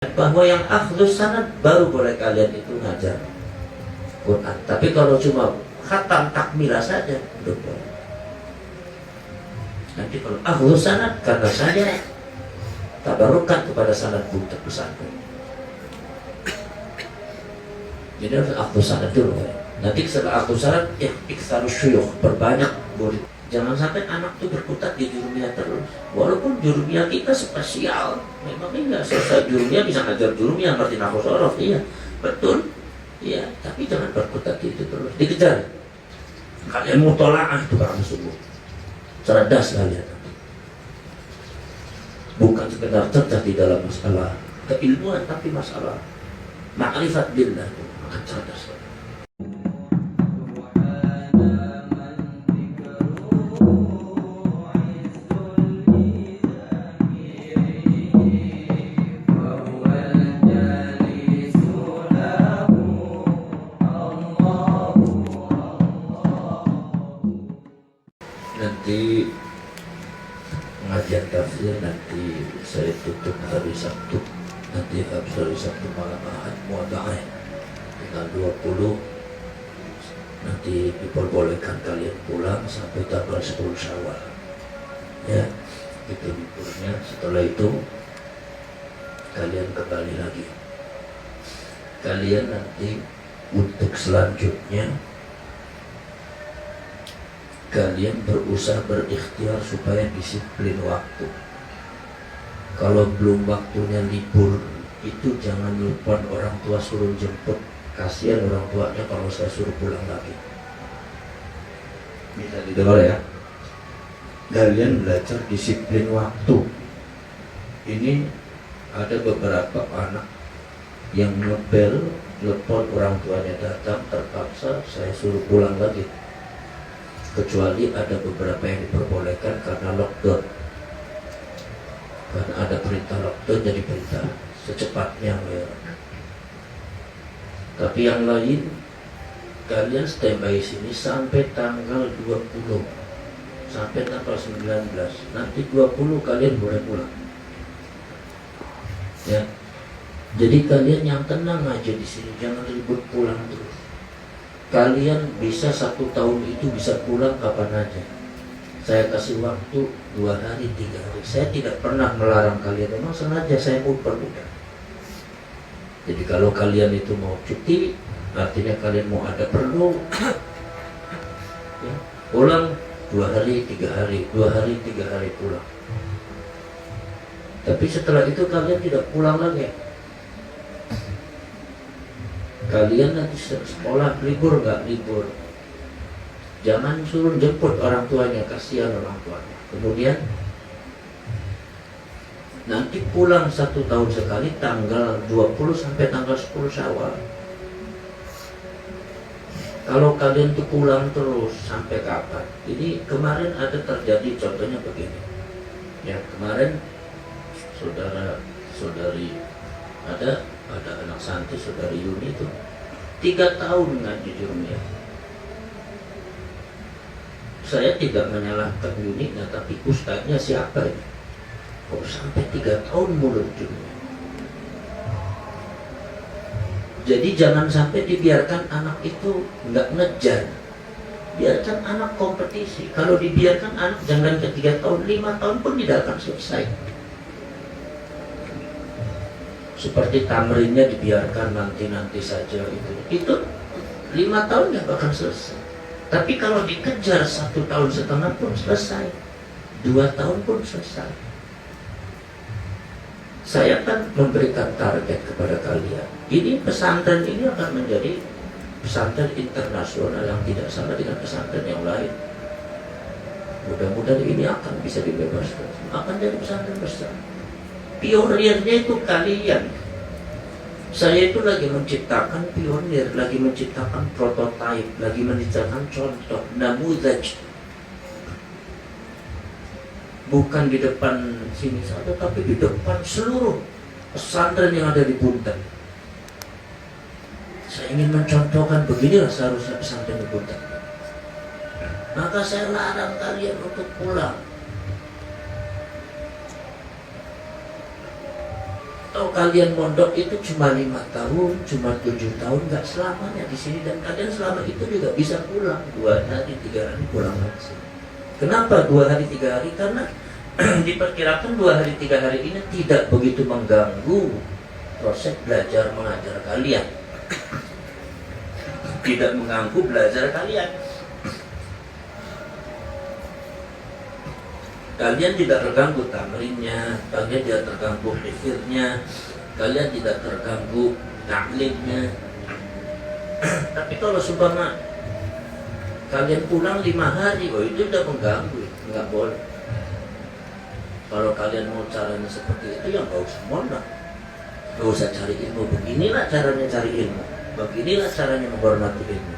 bahwa yang akhdus sanad baru boleh kalian itu ngajar Quran. Tapi kalau cuma khatam takmilah saja belum boleh. Nanti kalau akhdus sanad karena saya tabarukan kepada sanad buta pesantren. Jadi harus akhdus sanad dulu. Nanti setelah akhdus sanad ikhtarus syuyukh, perbanyak murid. Jangan sampai anak itu berkutat di jurumiyah terus. Walaupun jurumiyah kita spesial, memang enggak selesai jurumiyah bisa ngajar jurumiyah ngerti nahwu sorof, iya betul, iya. Tapi jangan berkutat di itu terus, dikejar. Kalian mutolaah itu kamu sungguh cerdas kalian. Bukan sekedar cerdas di dalam masalah keilmuan, tapi masalah ma'rifat billah itu akan cerdas. Nanti pengajian tafsir nanti saya tutup hari Sabtu. Nanti hari Sabtu malam Ahad Muada'ah tanggal 20. Nanti diperbolehkan kalian pulang sampai tanggal 10 Syawal. Ya, itu liburnya. Setelah itu kalian kembali lagi. Kalian nanti untuk selanjutnya kalian berusaha berikhtiar supaya disiplin waktu. Kalau belum waktunya libur itu jangan lupa orang tua suruh jemput. Kasihan orang tuanya kalau saya suruh pulang lagi. Bisa didengar ya. Kalian belajar disiplin waktu. Ini ada beberapa anak yang ngebel, telepon orang tuanya datang, terpaksa saya suruh pulang lagi. Kecuali ada beberapa yang diperbolehkan karena lockdown. Karena ada perintah lockdown, jadi perintah secepatnya ya. Tapi yang lain kalian standby sini sampai tanggal 20, sampai tanggal 19. Nanti 20 kalian boleh pulang. Ya. Jadi kalian yang tenang aja di sini, jangan ribut pulang terus. Kalian bisa 1 tahun itu bisa pulang kapan aja. Saya kasih waktu 2 hari, 3 hari. Saya tidak pernah melarang kalian. Memang sengaja saya mempermudah. Jadi kalau kalian itu mau cuti, artinya kalian mau ada perlu, ya, pulang 2 hari, 3 hari, 2 hari, 3 hari pulang. Tapi setelah itu kalian tidak pulang lagi. Kalian nanti sekolah libur nggak libur, jangan suruh jemput orang tuanya, kasihan orang tuanya. Kemudian nanti pulang 1 tahun sekali tanggal 20 sampai tanggal 10 Syawal. Kalau kalian tuh pulang terus sampai kapan? Ini kemarin ada terjadi contohnya begini. Ya kemarin saudari ada anak santri saudari Yuni itu 3 tahun ngaji jurumiyah. Saya tidak menyalahkan Yuni, tapi ustadznya siapa ini? Kok sampai 3 tahun mulut jurumiyah? Jadi jangan sampai dibiarkan anak itu nggak ngejar. Biarkan anak kompetisi. Kalau dibiarkan anak jangan ke 3 tahun, 5 tahun pun tidak akan selesai. Seperti tamrinnya dibiarkan nanti saja itu 5 tahun nggak bakal selesai. Tapi kalau dikejar 1,5 tahun pun selesai, 2 tahun pun selesai. Saya kan memberikan target kepada kalian. Ini pesantren ini akan menjadi pesantren internasional yang tidak sama dengan pesantren yang lain. Mudah-mudahan ini akan bisa dibebaskan, akan jadi pesantren besar. Pionirnya itu kalian. Saya itu lagi menciptakan pionir, lagi menciptakan prototipe, lagi menciptakan contoh, namudaj. Bukan di depan sini saja, tapi di depan seluruh pesantren yang ada di Bunten. Saya ingin mencontohkan beginilah seharusnya pesantren di Bunten. Maka saya larang kalian untuk pulang. atau kalian mondok itu cuma 5 tahun, cuma 7 tahun, nggak selamanya di sini, dan kalian selama itu juga bisa pulang 2 hari 3 hari pulang lagi. Kenapa 2 hari 3 hari? Karena diperkirakan 2 hari 3 hari ini tidak begitu mengganggu proses belajar mengajar kalian, tidak mengganggu belajar kalian. Kalian tidak terganggu tamrinnya, kalian tidak terganggu hifdznya, kalian tidak terganggu taklimnya. Tapi kalau supaya kalian pulang 5 hari, oh itu udah mengganggu, nggak boleh. Kalau kalian mau caranya seperti itu, yang nggak usah mondok, nggak usah cari ilmu. Beginilah caranya cari ilmu, beginilah caranya menghormati ilmu.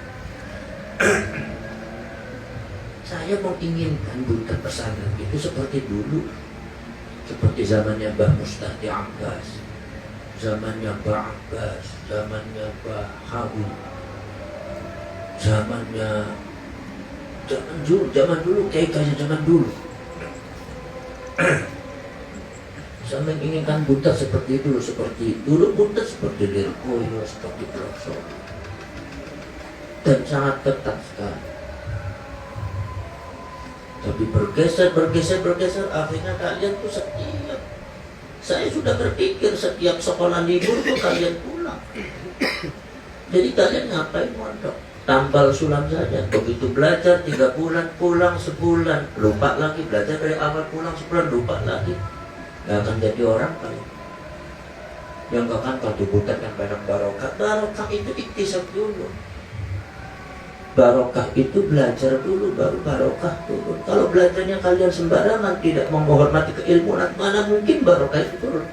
Saya menginginkan buntet pesantren itu seperti dulu, seperti zamannya Mbah Mustadi Abbas, zamannya Mbah Abbas, zamannya Mbah Hawi, zaman dulu kayak zaman dulu. Saya menginginkan buntet seperti dulu, buntet seperti Lirboyo, seperti Profesor, dan sangat ketat sekali. Tapi bergeser, akhirnya kalian tuh saya sudah berpikir setiap sekolah libur tuh kalian pulang. Jadi kalian ngapain mondok? Tambal sulam saja. Begitu belajar 3 bulan, pulang sebulan, lupa lagi. Belajar dari awal, pulang sebulan, lupa lagi. Gak akan jadi orang kalian. Yang gak akan kalau dibutuhkan barang barokah. Barokah itu iktisab dulu. Barokah itu belajar dulu, baru barokah turun. Kalau belajarnya kalian sembarangan, tidak menghormati keilmuan, mana mungkin barokah itu turun.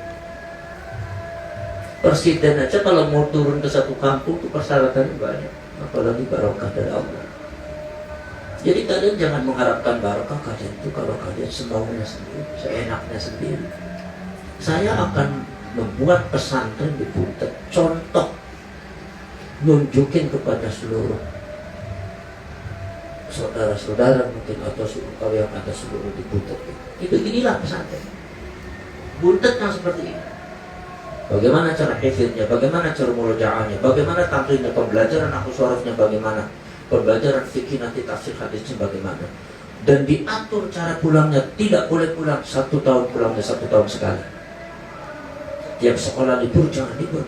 Presiden aja kalau mau turun ke satu kampung itu persyaratannya banyak, apalagi barokah dari Allah. Jadi kalian jangan mengharapkan barokah kalian itu kalau kalian semaunya sendiri, seenaknya sendiri. Saya akan membuat pesantren di Buntet, contoh, nunjukin kepada seluruh saudara-saudara mungkin, atau kalau yang ada seluruh di Buntet itu inilah pesantren Buntet yang seperti ini. Bagaimana cara hifdznya, bagaimana cara murojaahnya, bagaimana tamrinnya, pembelajaran aku sorofnya bagaimana, pembelajaran fikih nanti tafsir hadisnya bagaimana, dan diatur cara pulangnya. Tidak boleh pulang 1 tahun, pulangnya 1 tahun sekali. Tiap sekolah libur jangan libur.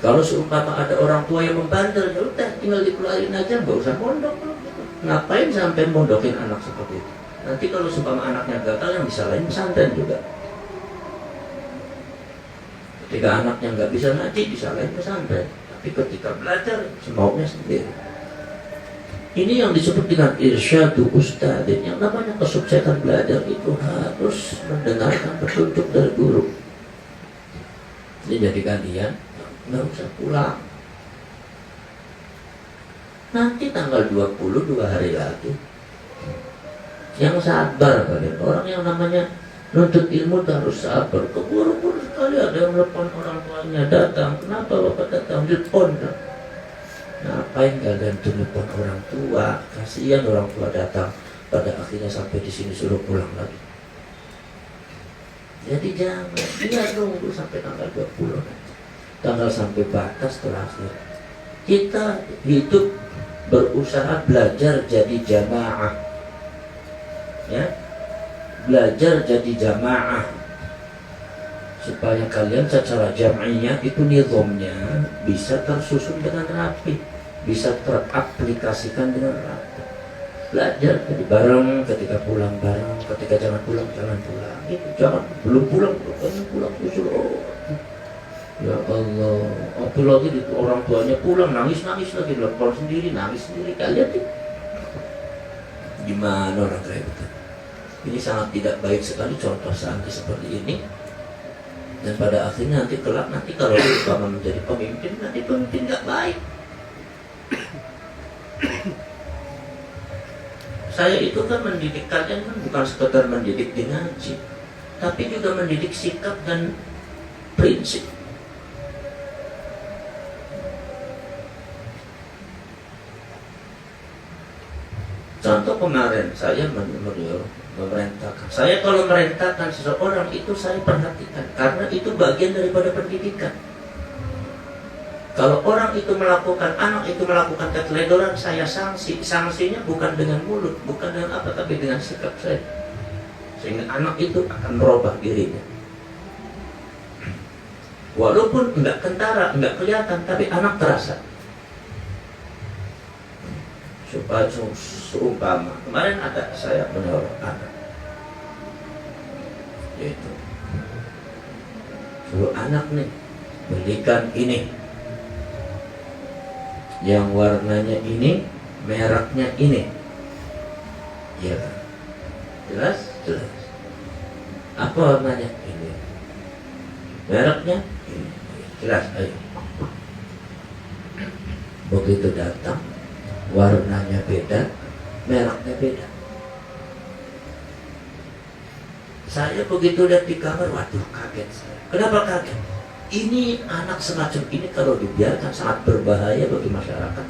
Kalau seumpama ada orang tua yang membandel, ya udah tinggal dikeluarin aja, nggak usah mondok. Ngapain sampai mondokin anak seperti itu? Nanti kalau seumpama anaknya gagal, yang disalahin pesantren juga. Ketika anaknya nggak bisa ngaji, disalahin pesantren. Tapi ketika belajar, semaunya sendiri. Ini yang disebut dengan irsyadu ustadin. Yang namanya kesuksesan belajar itu harus mendengarkan petunjuk dari guru. Ini jadi kalian nggak usah pulang. Nanti tanggal 20, 2 hari lagi. Yang sabar kalian. Orang yang namanya nuntut ilmu harus sabar. Keburu-buru sekali ada yang telepon orang tuanya datang. Kenapa bapak datang? Telepon. Ngapain kalian telepon orang tua? Kasihan orang tua datang, pada akhirnya sampai di sini suruh pulang lagi. Jadi jangan, biar nunggu sampai tanggal 20 nanti. Tanggal sampai batas terakhir. Kita hidup berusaha belajar jadi jamaah, ya, belajar jadi jamaah supaya kalian secara jam'iyah itu nizamnya bisa tersusun dengan rapi, bisa teraplikasikan dengan rapi. Belajar jadi bareng, ketika pulang bareng, ketika jangan pulang gitu. Jangan belum pulang usul. Ya Allah, apalagi itu orang tuanya pulang nangis lagi, lapor sendiri, nangis sendiri. Kalian tuh gimana orang kayak gitu? Ini sangat tidak baik sekali contoh seandainya seperti ini. Dan pada akhirnya nanti kelak, nanti kalau kamu menjadi pemimpin, nanti pemimpin nggak baik. Saya itu kan mendidik kalian kan bukan sekedar mendidik di ngaji, tapi juga mendidik sikap dan prinsip. Contoh kemarin saya memerintahkan. Saya kalau merintahkan seseorang itu saya perhatikan, karena itu bagian daripada pendidikan. Kalau orang itu melakukan, anak itu melakukan keteledoran, saya sanksi. Sanksinya bukan dengan mulut, bukan dengan apa, tapi dengan sikap saya. Sehingga anak itu akan merubah dirinya. Walaupun enggak kentara, enggak kelihatan, tapi anak terasa. Supaya seumpama, kemarin ada saya menyuruh anak, yaitu suruh anak nih, belikan ini, yang warnanya ini, mereknya ini, ya kan? Jelas? Jelas. Apa warnanya? Ini. Mereknya ini. Jelas, ayo. Begitu datang, warnanya beda, mereknya beda. Saya begitu lihat di kamar, waduh, kaget saya. Kenapa kaget? Ini anak semacam ini kalau dibiarkan sangat berbahaya bagi masyarakat.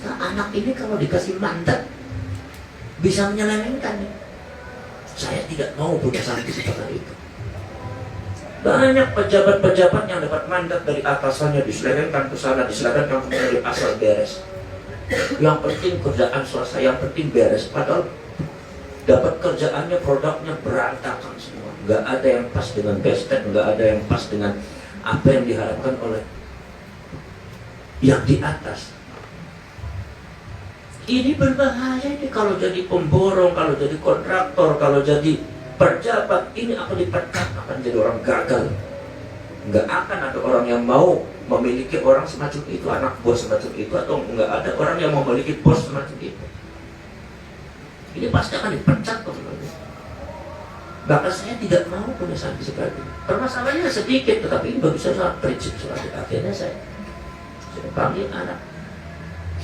Nah, anak ini kalau dikasih mandat bisa menyelewengkan. Saya tidak mau punya santri seperti itu. Banyak pejabat-pejabat yang dapat mandat dari atasannya, diselewengkan ke sana, diselewengkan ke sana, asal beres. Yang penting kerjaan selesai, yang penting beres. Padahal dapat kerjaannya, produknya berantakan semua. Nggak ada yang pas dengan bestek, nggak ada yang pas dengan apa yang diharapkan oleh yang di atas. Ini berbahaya ini kalau jadi pemborong, kalau jadi kontraktor, kalau jadi pejabat, ini akan dipecat, akan jadi orang gagal. Nggak akan ada orang yang mau memiliki orang semacam itu, anak bos semacam itu, atau nggak ada orang yang mau memiliki bos semacam itu. Ini pasti akan dipecat teman-teman. Bahkan saya tidak mau punya santri seperti ini. Permasalahannya sedikit, tetapi ini bagi saya sangat prinsip sekali. Akhirnya saya panggil anak.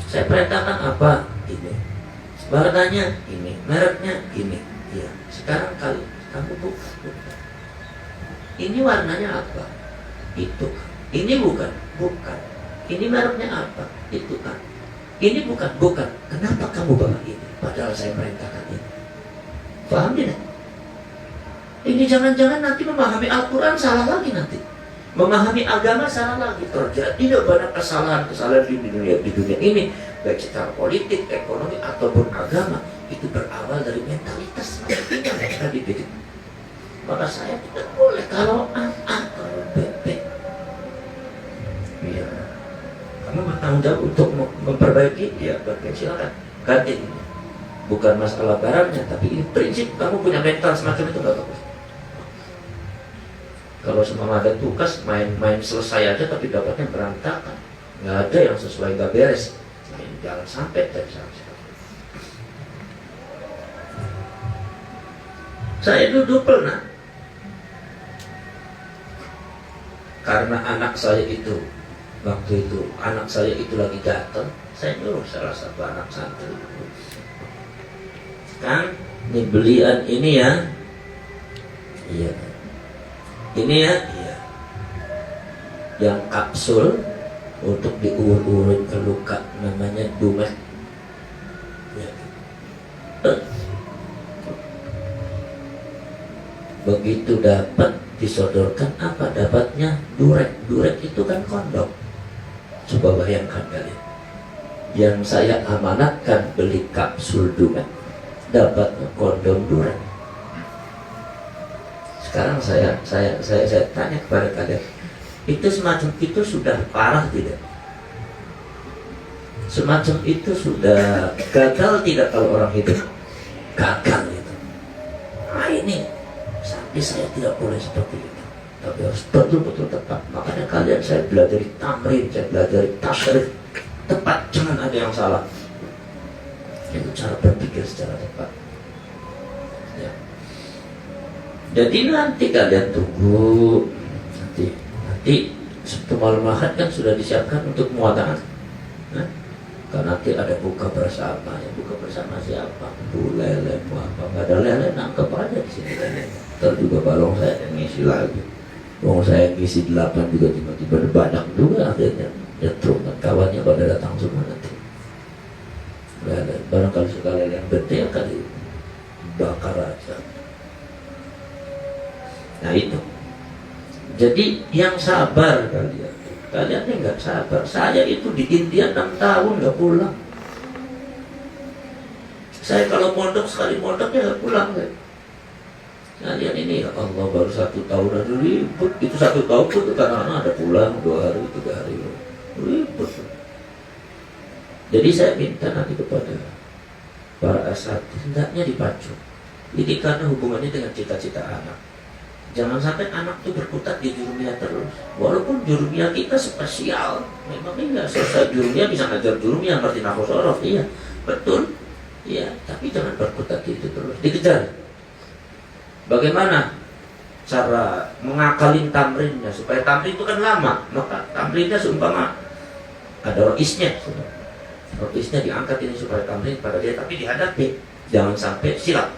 Saya perintahkan apa? Ini. Warnanya ini, mereknya ini. Ya. Sekarang kamu buka. Ini warnanya apa? Itu. Ini bukan. Ini mereknya apa? Itu kan. Ini bukan. Kenapa kamu bawa ini? Padahal saya perintahkan ini. Paham tidak? Ini jangan-jangan nanti memahami Al-Quran salah lagi nanti. Memahami agama salah lagi. Terjadi banyak kesalahan-kesalahan di dunia ini, baik secara politik, ekonomi, ataupun agama. Itu berawal dari mentalitas yang mereka dididik. Maka saya tidak boleh kalau A, kalau B. Ya, kamu bertanggung jawab untuk memperbaiki, ya silakan ganti. Bukan masalah barangnya, tapi ini prinsip. Kamu punya mental semacam itu nggak bagus. Kalau semua ada tugas, main selesai aja tapi dapatnya berantakan. Nggak ada yang sesuai, nggak beres. Jangan sampai terjadi. Saya duduk pernah, karena anak saya itu, waktu itu anak saya itu lagi datang, saya nyuruh salah satu anak santri, Kang, ini belian ini ya, iya, ini ya, iya, yang kapsul untuk diurut-urut ke luka, namanya Dumet. Ya. Begitu dapat disodorkan, apa dapatnya? Durek itu kan kondom. Coba bayangkan kalian, yang saya amanatkan beli kapsul Dumet, dapat kondom Durek. Sekarang saya tanya kepada kalian, itu semacam itu sudah parah tidak? Semacam itu sudah gagal tidak kalau orang hidup? Gagal itu. Nah ini, sampai saya tidak boleh seperti itu. Tapi harus betul-betul tepat. Makanya kalian, saya belajar dari tamrin, saya belajar dari tasyrif. Tepat, jangan ada yang salah. Itu cara berpikir secara tepat. Ya. Jadi nanti kalian tunggu, nanti Sabtu malam Ahad kan sudah disiapkan untuk muatan. Nah, kan nanti ada buka bersama. Ya, buka bersama siapa? Bu lele, apa? Gak ada lele, nangkep aja di sini lele. Ntar juga balong saya yang ngisi lagi. Balong saya ngisi 8 juga tiba-tiba banyak juga akhirnya. Ya truk dan kawannya pada datang semua nanti. Nggak ada. Barangkali sekalian yang gede kali bakar aja. Nah itu. Jadi yang sabar kalian. Kalian ini nggak sabar. Saya itu di India 6 tahun nggak pulang. Saya kalau mondok sekali mondoknya nggak pulang. Kalian ini ya Allah baru 1 tahun aja ribut. Itu 1 tahun pun karena ada pulang 2 hari 3 hari ribut. Jadi saya minta nanti kepada para asatidz hendaknya dipacu. Ini karena hubungannya dengan cita-cita anak. Jangan sampai anak itu berkutat di jurumiyah terus. Walaupun jurumiyah kita spesial, memang iya selesai jurumiyah bisa ngajar jurumiyah ngerti nahwu sorof, iya betul, iya. Tapi jangan berkutat di itu terus, dikejar. Bagaimana cara mengakalin tamrinnya supaya tamrin itu kan lama, maka tamrinnya seumpama ada roisnya, roisnya diangkat ini supaya tamrin pada dia, tapi dihadapi, jangan sampai silap.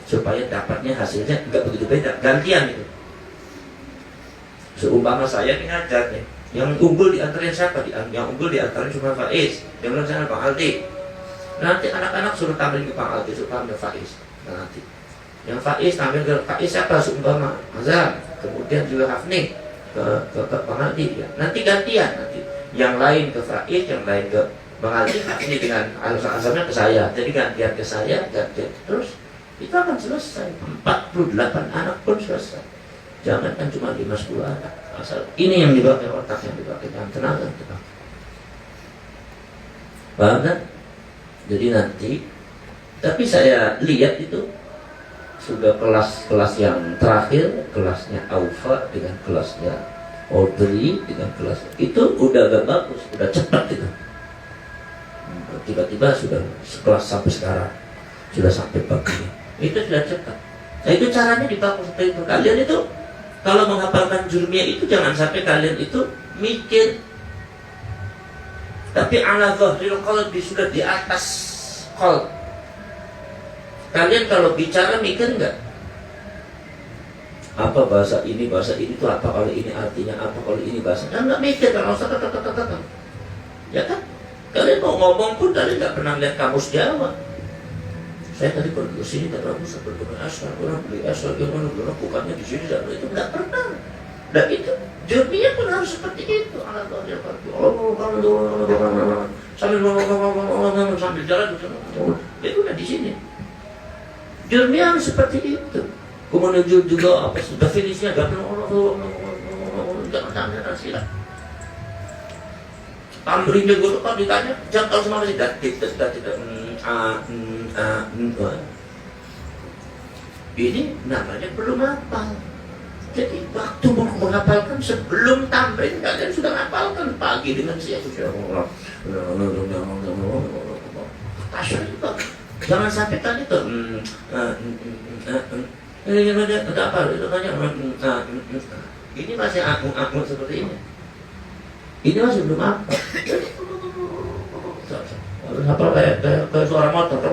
Supaya dapatnya hasilnya nggak begitu beda, gantian itu. Seumpama saya ini ngajar nih, yang unggul di antaranya siapa? Yang unggul di antaranya cuma Faiz, yang bilang saya Bang Aldi. Nanti anak-anak suruh tampil ke Bang Aldi, suruh tampil Faiz. Nanti yang Faiz tampil ke Faiz siapa? Seumpama Azam, kemudian juga Hafni ke Bang Aldi ya. Nanti gantian, nanti yang lain ke Faiz, yang lain ke Bang Aldi, Hafni dengan Azamnya ke saya. Jadi gantian ke saya, gantian terus. Itu akan selesai. 48 anak pun selesai. Jangan kan cuma 5-10 anak. Asal ini yang dipakai otak, yang dipakai dengan tenaga dipakai. Paham kan? Jadi nanti, tapi saya lihat itu sudah kelas-kelas yang terakhir, kelasnya Aufa dengan kelasnya Audrey dengan kelas itu udah agak bagus, udah cepat itu. Tiba-tiba sudah sekelas sampai sekarang, sudah sampai begini. Itu sudah cepat. Nah itu caranya dipakai seperti itu. Kalian itu kalau menghafalkan jurumiyah itu jangan sampai kalian itu mikir, tapi ala dhahril qalbi, sudah di atas qalb. Kalian kalau bicara mikir enggak? Apa bahasa ini itu apa, kalau ini artinya apa, kalau ini bahasa enggak mikir kalau ya kan? Kalian mau ngomong pun kalian enggak pernah lihat kamus Jawa. Saya tadi pergi ke sini, tak pernah bisa berdoa asal, orang beli asal, gimana bukannya di sini, dan itu nggak pernah. Dan itu jurumiyah pun harus seperti itu. Sambil jalan, itu udah di sini. Jurumiyah harus seperti itu. Kemudian juga apa definisinya nggak pernah jangan silat. Tamrinnya guru kalau ditanya, jangan tahu semua tidak. Ini namanya belum hafal. Jadi waktu menghafalkan sebelum tamrin kalian sudah menghafalkan pagi dengan siang. Jangan sampai tadi tuh ada apa? Itu tanya ini masih aku seperti ini. Ini masih belum apa. Apa kayak suara motor.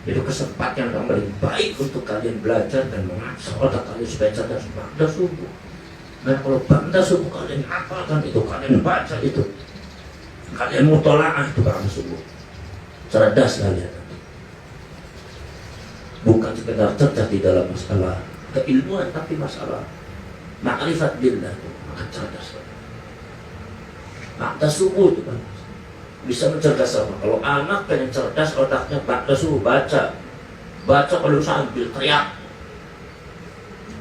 Itu kesempatan yang paling baik untuk kalian belajar dan mengasah otak kalian supaya cerdas pada subuh. Dan kalau pada subuh kalian hafalkan itu, kalian baca itu, kalian mutolaah itu pada subuh, cerdas kalian. Bukan sekedar cerdas di dalam masalah keilmuan, tapi masalah ma'rifat billah itu akan cerdas. Pada subuh itu kan bisa mencerdaskan. Kalau anak pengen cerdas otaknya pada subuh baca kalau sambil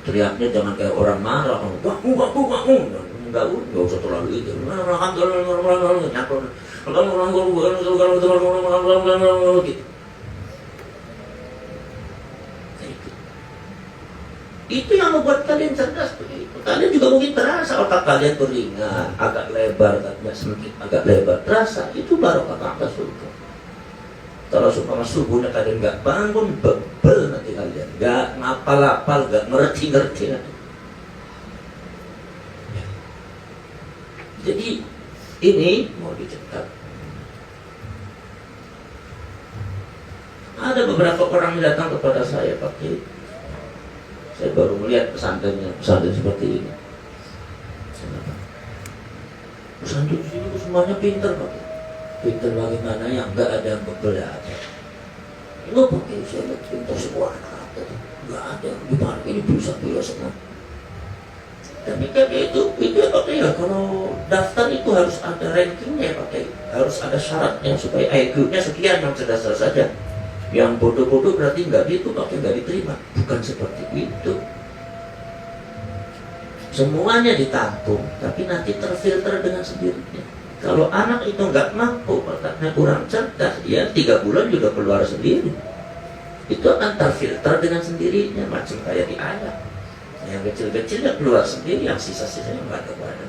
teriaknya jangan kayak orang marah, enggak usah terlalu itu. Itu yang membuat kalian cerdas begitu. Kalian juga mungkin terasa otak kalian beringat, agak lebar, agak sempit, agak lebar. Terasa itu baru kata surga. Kalau seumpama subuhnya kalian nggak bangun, bebel nanti kalian, nggak ngapal-apal, nggak ngerti nanti. Jadi ini mau dicetak. Ada beberapa orang yang datang kepada saya pakai. Saya baru melihat pesantren seperti ini. Pesantren di sini semuanya pintar, Pak. Pinter bagaimana yang nggak ada yang berbeda. Nggak pakai saya lihat pinter semua anak nggak ada. Gimana ini bisa semua. Tapi kan itu ya kalau daftar itu harus ada rankingnya, harus ada syaratnya supaya IQ-nya sekian, yang cerdas saja. Yang bodoh-bodoh berarti nggak diterima. Bukan seperti itu. Semuanya ditampung, tapi nanti terfilter dengan sendirinya. Kalau anak itu nggak mampu, otaknya kurang cerdas, ya 3 bulan juga keluar sendiri. Itu akan terfilter dengan sendirinya, macam kayak di anak. Yang kecil-kecilnya keluar sendiri, yang sisa-sisanya nggak ada.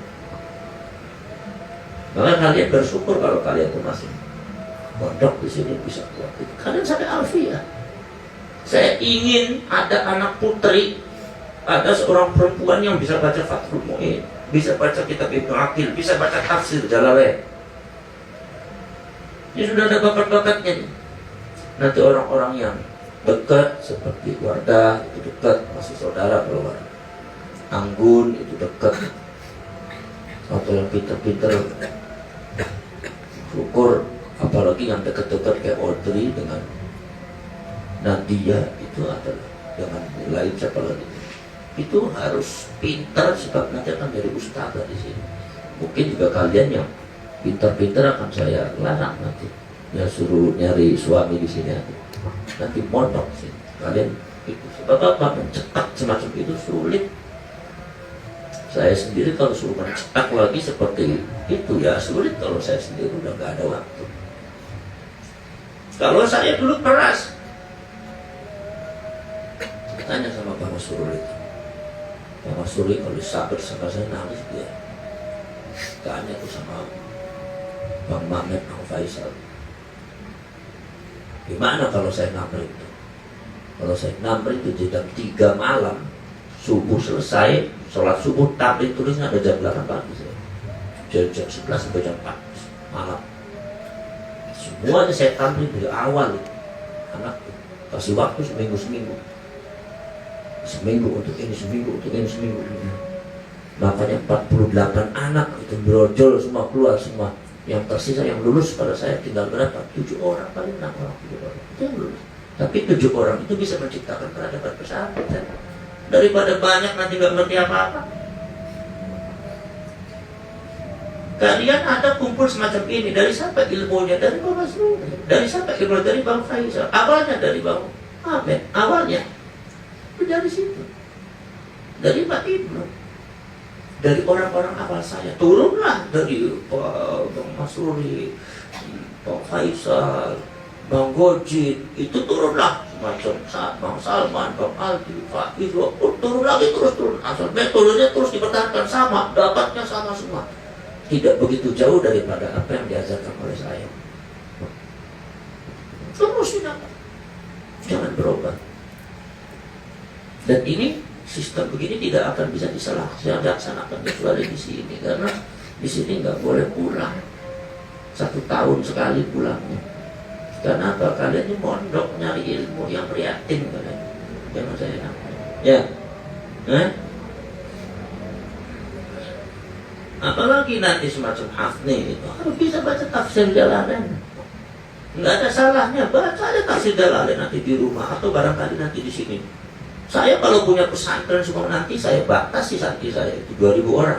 Maka kalian bersyukur kalau kalian itu masih pondok di sini bisa keluar. Kalian sampai alfiah. Saya ingin ada anak putri, ada seorang perempuan yang bisa baca Fathul Mu'in, bisa baca kitab Ibnu Aqil, bisa baca tafsir Jalalain. Ini sudah ada bakat-bakatnya nih. Nanti orang-orang yang dekat seperti Wardah itu dekat, masih saudara kalau Wardah. Anggun itu dekat, atau yang pinter-pinter syukur, apalagi yang dekat-dekat kayak Audrey dengan Nadia itu adalah dengan lain siapa lagi. Itu harus pintar sebab nanti akan jadi ustadzah di sini. Mungkin juga kalian yang pintar-pintar akan saya larang nanti, ya suruh nyari suami di sini nanti mondok sih. Kalian itu sebab apa, mencetak semacam itu sulit. Saya sendiri kalau suruh mencetak lagi seperti itu ya sulit. Kalau saya sendiri udah gak ada waktu. Kalau saya dulu keras, tanya sama Pak Masurul itu. Pak Masurul kalau sabar sama saya nangis dia. Tanya tuh sama Bang Mamet, Bang Faisal, gimana kalau saya namri itu? Kalau saya namri itu jam 3 malam, subuh selesai, sholat subuh, tablik tulisnya ada jam 8 pagi saya. Jam 11 sampai jam 4 malam. Semuanya saya tampil dari awal. Anak kasih waktu seminggu untuk ini, seminggu. Makanya 48 anak itu brojol semua, keluar semua. Yang tersisa yang lulus pada saya tinggal berapa? 7 orang, paling 6 orang, 7 orang itu yang lulus. Tapi 7 orang itu bisa menciptakan peradaban persahabatan. Daripada banyak nanti gak ngerti apa-apa. Kalian ada kumpul semacam ini, dari siapa ilmunya? Dari Bang Masrur. Dari siapa ilmu? Dari Bang Faisal. Awalnya dari Bang Ahmed. Awalnya dari situ, dari Pak Ibnu, dari orang-orang awal saya. Turunlah dari Bang Masruri, Bang Faisal, Bang Gojid. Itu turunlah semacam Bang Salman, Bang Aldi, Pak Ibnu. Turun lagi, turun. Asal metodenya terus dipertahankan sama, dapatnya sama semua. Tidak begitu jauh daripada apa yang diajarkan oleh saya. Terus jangan berubah. Dan ini sistem begini tidak akan bisa dilaksanakan kecuali di sini, karena di sini nggak boleh pulang. 1 tahun sekali pulangnya. Karena apa? Kalian ini mondok nyari ilmu yang prihatin kalian. Jangan saya namanya. Ya, apalagi nanti semacam Hafni itu harus bisa baca tafsir Jalalain. Nggak ada salahnya baca aja tafsir Jalalain nanti di rumah atau barangkali nanti di sini. Saya kalau punya pesantren semua nanti saya batasi santri saya itu 2.000 orang,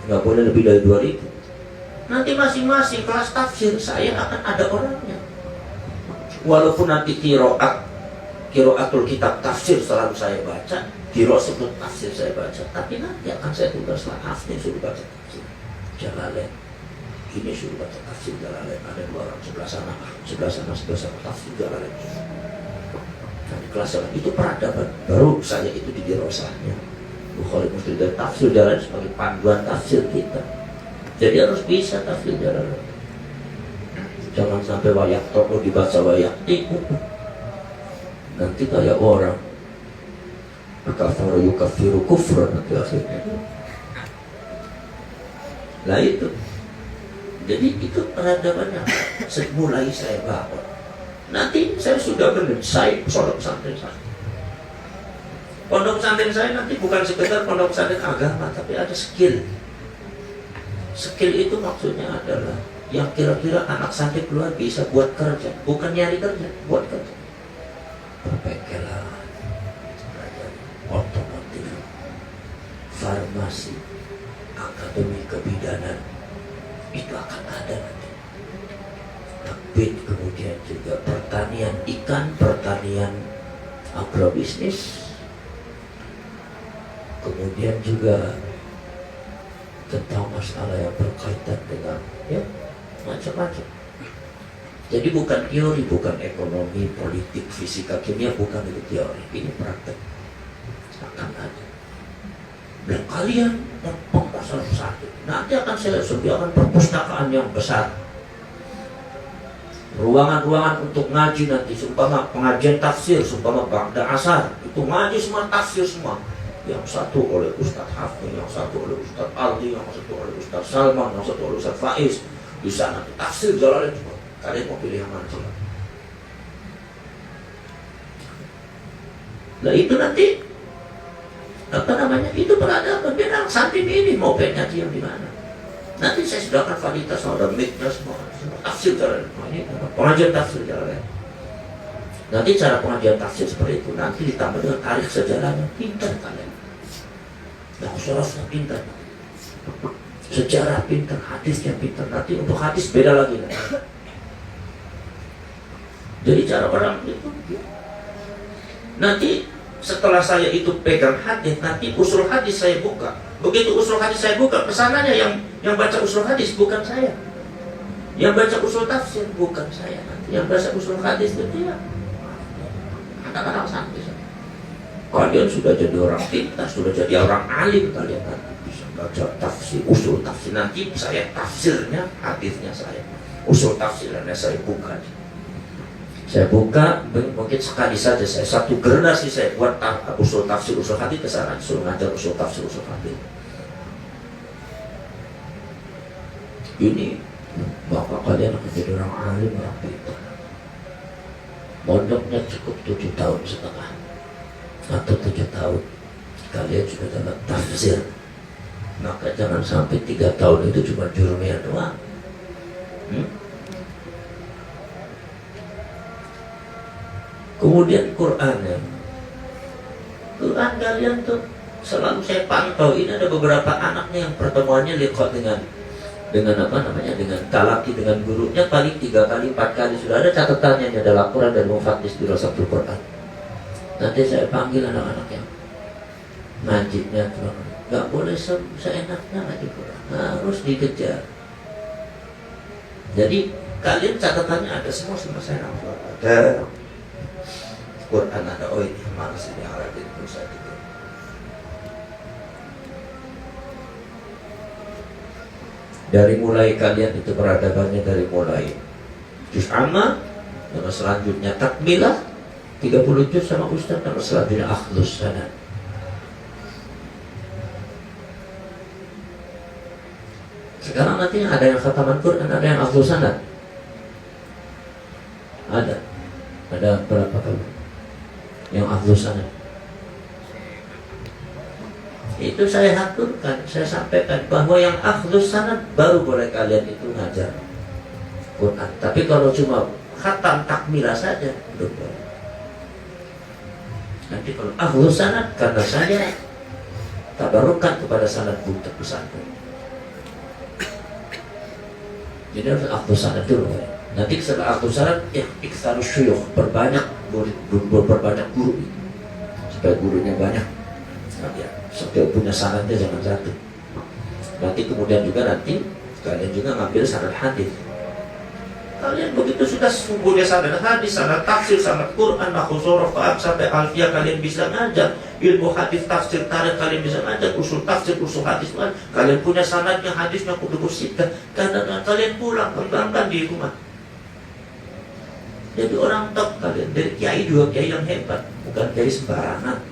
nggak boleh lebih dari 2.000. Nanti masing-masing kelas tafsir saya akan ada orangnya. Walaupun nanti qiraatul kitab tafsir selalu saya baca, sebut tafsir saya baca, tapi nanti akan saya tugaslah Hafni suruh baca tafsir Jalalain. Ini suruh baca tafsir Jalalain. Ada 2 orang sebelah sana tafsir Jalalain. Nah, di kelas jalan itu peradaban. Baru saya itu di dirosahnya Bukhari Muslim dan tafsir Jalalain sebagai panduan tafsir kita. Jadi harus bisa tafsir Jalalain. Jangan sampai wayak toko dibaca wayak tiku. Nanti kayak orang kafaru yukafiru kufran nanti akhirnya. Nah itu. Jadi itu peradabannya mulai saya bangun. Nanti saya sudah mendesain pondok pesantren saya. Pondok pesantren saya nanti bukan sekedar pondok pesantren agama, tapi ada skill. Skill itu maksudnya adalah yang kira-kira anak santri keluar bisa buat kerja, bukan nyari kerja, buat kerja. Perbengkelan, otomotif, farmasi, akademi kebidanan, itu akan ada nanti. Tapi kemudian juga pertanian ikan, pertanian agrobisnis, kemudian juga tentang masalah yang berkaitan dengan ya macam-macam. Jadi bukan teori, bukan ekonomi, politik, fisika, kimia, bukan itu teori. Ini praktek akan ada. Dan kalian pasal 1 nanti akan saya sediakan perpustakaan yang besar, ruangan-ruangan untuk ngaji nanti, seumpama pengajian tafsir, seumpama ba'da asar, itu ngaji semua tafsir semua. Yang satu oleh Ustaz Hafiz, yang satu oleh Ustaz Aldi, yang satu oleh Ustaz Salman, yang satu oleh Ustaz Faiz. Di sana tafsir Jalalain semua. Kalian mau pilih yang mana sih? Nah itu nanti apa namanya? Itu peradaban. Biar santri ini mau pengen ngaji yang di mana? Nanti saya sudah akan validitas, ada mic-nya semua tafsir Jalalain. Ini pengajian tafsir Jalalain. Nanti cara pengajian tafsir seperti itu nanti ditambah dengan tarikh sejarahnya. Pintar kalian. Nah, usulnya pintar. Sejarah pintar, hadisnya pintar. Nanti untuk hadis beda lagi. Jadi cara orang itu. Nanti setelah saya itu pegang hadis, nanti usul hadis saya buka. Begitu usul hadis saya buka, pesanannya yang baca usul hadis bukan saya. Yang baca usul tafsir bukan saya. Nanti yang baca usul hadis itu dia. Anak-anak santri. Kalian sudah jadi orang pintar, sudah jadi orang alim, kalian nanti bisa baca tafsir, usul tafsir. Nanti saya tafsirnya, hadisnya saya. Usul tafsirnya saya buka. Saya buka, mungkin sekali saja saya satu generasi saya buat usul tafsir, usul hadis ke sana, suruh ngajar usul tafsir, usul hadis. Ini maka kalian akan jadi orang alim, orang pintar. Mondoknya cukup 7,5 tahun atau 7 tahun, kalian sudah dapat tafsir. Maka jangan sampai 3 tahun itu cuma jurumiyah doang. Kemudian Qurannya, Quran kalian tuh selalu saya pantau. Ini ada beberapa anaknya yang pertemuannya lihat dengan apa namanya, dengan talaki dengan gurunya paling 3 kali 4 kali sudah ada catatannya, ada laporan dari mufaddis di Rasatul Quran. Nanti saya panggil anak-anak yang ngajinya tuh, nggak boleh seenaknya ngaji Quran, harus dikejar. Jadi kalian catatannya ada semua sama saya, ada Quran ada, oh ini malas ini Arabin pun saya gitu. Dari mulai kalian itu peradabannya dari mulai juz amma, nama selanjutnya takmilah 30 juz sama Ustaz, nama selanjutnya akhlus sanad. Sekarang nanti ada yang khataman Quran, ada yang akhlus sanad. Ada berapa kali? Yang akhlus sanad itu saya aturkan, saya sampaikan bahwa yang akhlus sanad baru boleh kalian itu ngajar Quran. Tapi kalau cuma khatam takmilah saja belum boleh. Nanti kalau akhlus sanad, karena saya tabarukan kepada sanad buta pesantren, jadi harus akhlus sanad dulu. Nanti setelah akhlus sanad, ikhtarus syuyukh, perbanyak murid, berbanyak guru supaya gurunya banyak. Nanti setiap punya sanadnya jangan satu. Nanti kemudian juga nanti kalian juga ngambil sanad hadis. Kalian begitu sudah sungguhnya sanad hadis, sanad tafsir, sanad Quran, nahwu sorof, sampai alfiah kalian bisa ngajar. Ilmu hadis, tafsir, tarikh kalian bisa ngajar. Usul tafsir, usul hadis, kalian punya sanadnya, hadisnya, kutubus sittah. Karena kalian pulang kembangkan di rumah. Jadi orang top kalian, dari kiai 2 kiai yang hebat, bukan kiai sembarangan.